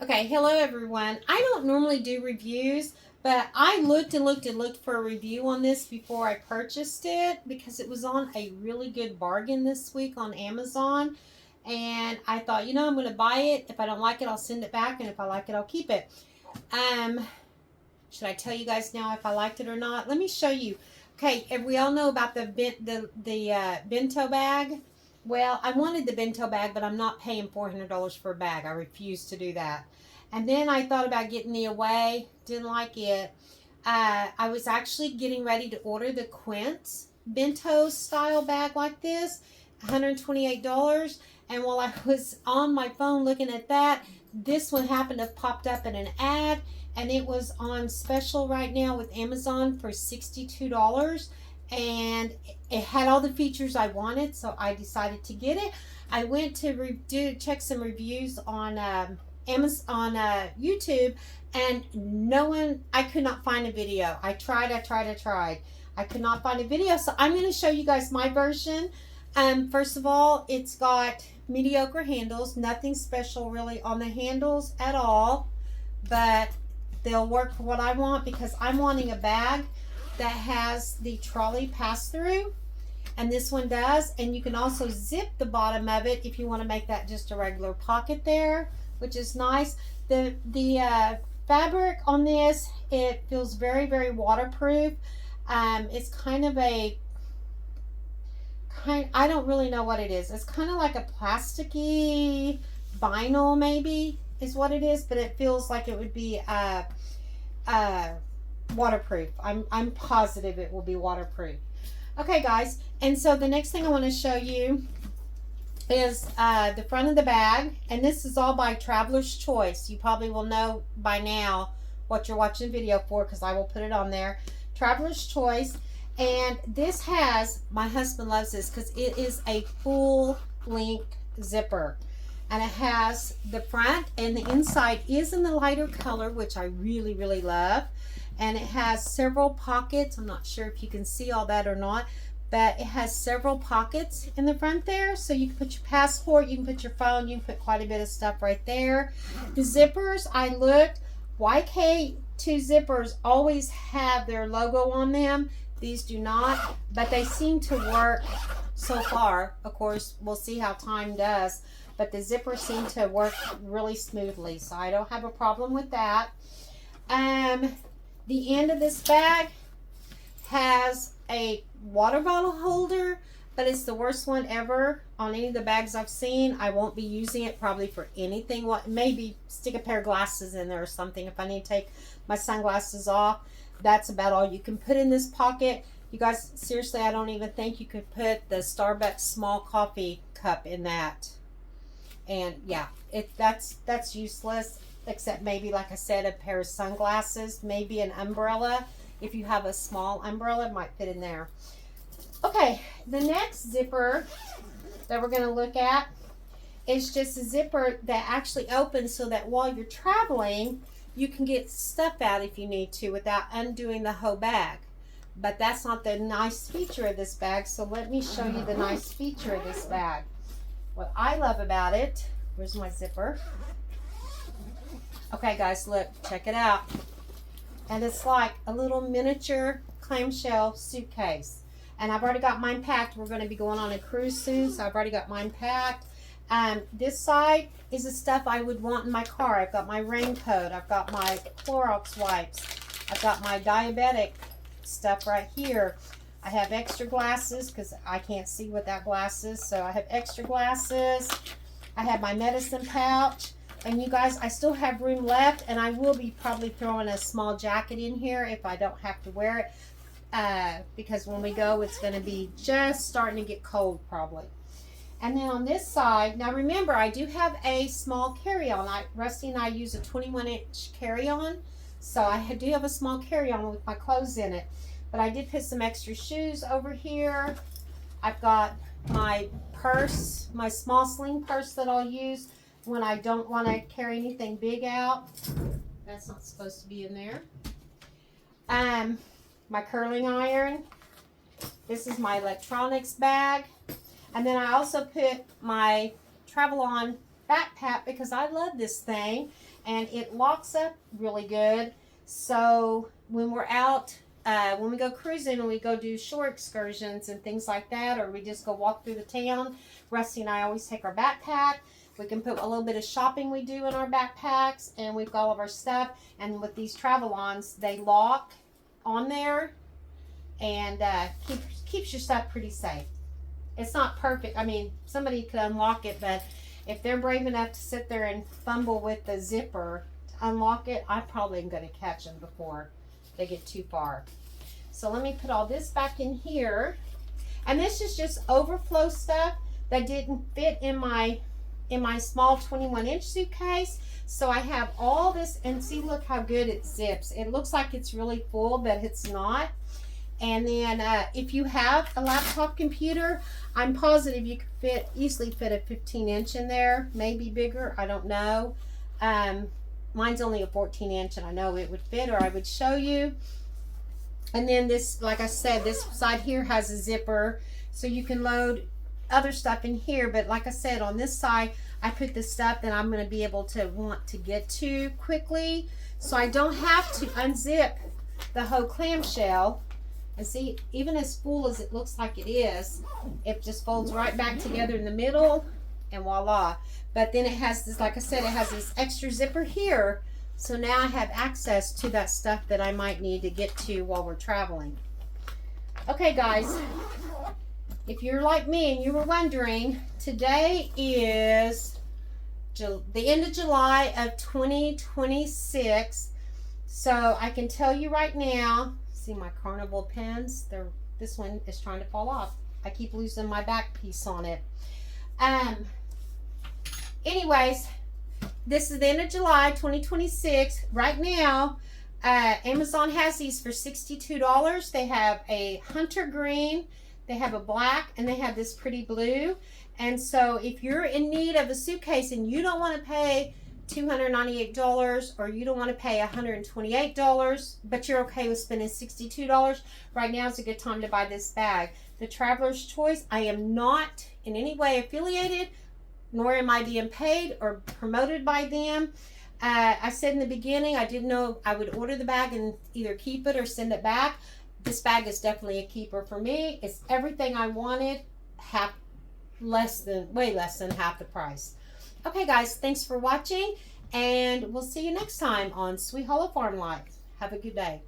Okay, hello everyone. I don't normally do reviews, but I looked and looked and looked for a review on this before I purchased it because it was on a really good bargain this week on Amazon. And I thought, I'm going to buy it. If I don't like it, I'll send it back. And if I like it, I'll keep it. Um, should I tell you guys now if I liked it or not? Let me show you. Okay, and we all know about the bento bag. Well, I wanted the bento bag, but I'm not paying $400 for a bag. I refuse to do that. And then I thought about getting the away. Didn't like it. I was actually getting ready to order the Quince bento style bag like this, $128. And while I was on my phone looking at that, this one happened to have popped up in an ad, and it was on special right now with Amazon for $62, and it had all the features I wanted, so I decided to get it. I went to check some reviews on Amazon on YouTube, and I could not find a video. I tried. I could not find a video, so I'm going to show you guys my version. First of all, it's got mediocre handles, nothing special really on the handles at all, but they'll work for what I want because I'm wanting a bag that has the trolley pass through, and this one does. And you can also zip the bottom of it if you want to make that just a regular pocket there, which is nice. The fabric on this, it feels very, very waterproof. It's kind of I don't really know what it is. It's kind of like a plasticky vinyl, maybe is what it is, but it feels like it would be waterproof. I'm positive it will be waterproof. Okay, guys, and so the next thing I want to show you is the front of the bag, and this is all by Traveler's Choice. You probably will know by now what you're watching the video for because I will put it on there. Traveler's Choice. And this has, my husband loves this because it is a full length zipper. And it has the front, and the inside is in the lighter color, which I really, really love. And it has several pockets. I'm not sure if you can see all that or not, but it has several pockets in the front there. So you can put your passport, you can put your phone, you can put quite a bit of stuff right there. The zippers, I looked, YK2 zippers always have their logo on them. These do not, but they seem to work so far. Of course, we'll see how time does, but the zippers seem to work really smoothly, so I don't have a problem with that. The end of this bag has a water bottle holder, but it's the worst one ever on any of the bags I've seen. I won't be using it probably for anything. Maybe stick a pair of glasses in there or something if I need to take my sunglasses off. That's about all you can put in this pocket. You guys, seriously, I don't even think you could put the Starbucks small coffee cup in that. And yeah, that's useless, except maybe, like I said, a pair of sunglasses, maybe an umbrella. If you have a small umbrella, it might fit in there. Okay, the next zipper that we're going to look at is just a zipper that actually opens so that while you're traveling, you can get stuff out if you need to without undoing the whole bag. But that's not the nice feature of this bag, so let me show you the nice feature of this bag. What I love about it, where's my zipper? Okay guys, look, check it out. And it's like a little miniature clamshell suitcase. And I've already got mine packed. We're going to be going on a cruise soon, so I've already got mine packed. This side is the stuff I would want in my car. I've got my raincoat. I've got my Clorox wipes. I've got my diabetic stuff right here. I have extra glasses because I can't see without glasses, so I have extra glasses. I have my medicine pouch. And you guys, I still have room left, and I will be probably throwing a small jacket in here if I don't have to wear it, because when we go, it's going to be just starting to get cold probably. And then on this side, now remember, I do have a small carry-on. Rusty and I use a 21-inch carry-on, so I do have a small carry-on with my clothes in it. But I did put some extra shoes over here. I've got my purse, my small sling purse that I'll use when I don't want to carry anything big out. That's not supposed to be in there. My curling iron. This is my electronics bag. And then I also put my travel on backpack because I love this thing, and it locks up really good. So when we're out, when we go cruising and we go do shore excursions and things like that, or we just go walk through the town, Rusty and I always take our backpack. We can put a little bit of shopping we do in our backpacks, and we've got all of our stuff. And with these travel-ons, they lock on there, and keeps your stuff pretty safe. It's not perfect. I mean, somebody could unlock it, but if they're brave enough to sit there and fumble with the zipper to unlock it, I probably am going to catch them before they get too far. So let me put all this back in here. And this is just overflow stuff that didn't fit in my small 21-inch suitcase. So I have all this, and see, look how good it zips. It looks like it's really full, but it's not. And then if you have a laptop computer, I'm positive you could easily fit a 15-inch in there, maybe bigger, I don't know. Mine's only a 14-inch, and I know it would fit, or I would show you. And then this, like I said, this side here has a zipper, so you can load other stuff in here. But like I said, on this side, I put the stuff that I'm going to be able to want to get to quickly, so I don't have to unzip the whole clamshell. And see, even as full as it looks like it is, it just folds right back together in the middle, and voila. But then it has this, like I said, it has this extra zipper here. So now I have access to that stuff that I might need to get to while we're traveling. Okay, guys, if you're like me and you were wondering, today is the end of July of 2026. So I can tell you right now, see my Carnival pens, this one is trying to fall off. I keep losing my back piece on it. Anyways, this is the end of July 2026. Right now, Amazon has these for $62. They have a hunter green, they have a black, and they have this pretty blue. And so if you're in need of a suitcase and you don't want to pay $298, or you don't want to pay $128, but you're okay with spending $62, right now is a good time to buy this bag. The Traveler's Choice, I am not in any way affiliated, nor am I being paid or promoted by them. I said in the beginning, I didn't know I would order the bag and either keep it or send it back. This bag is definitely a keeper for me. It's everything I wanted, way less than half the price. Okay, guys, thanks for watching, and we'll see you next time on Sweet Hollow Farm Life. Have a good day.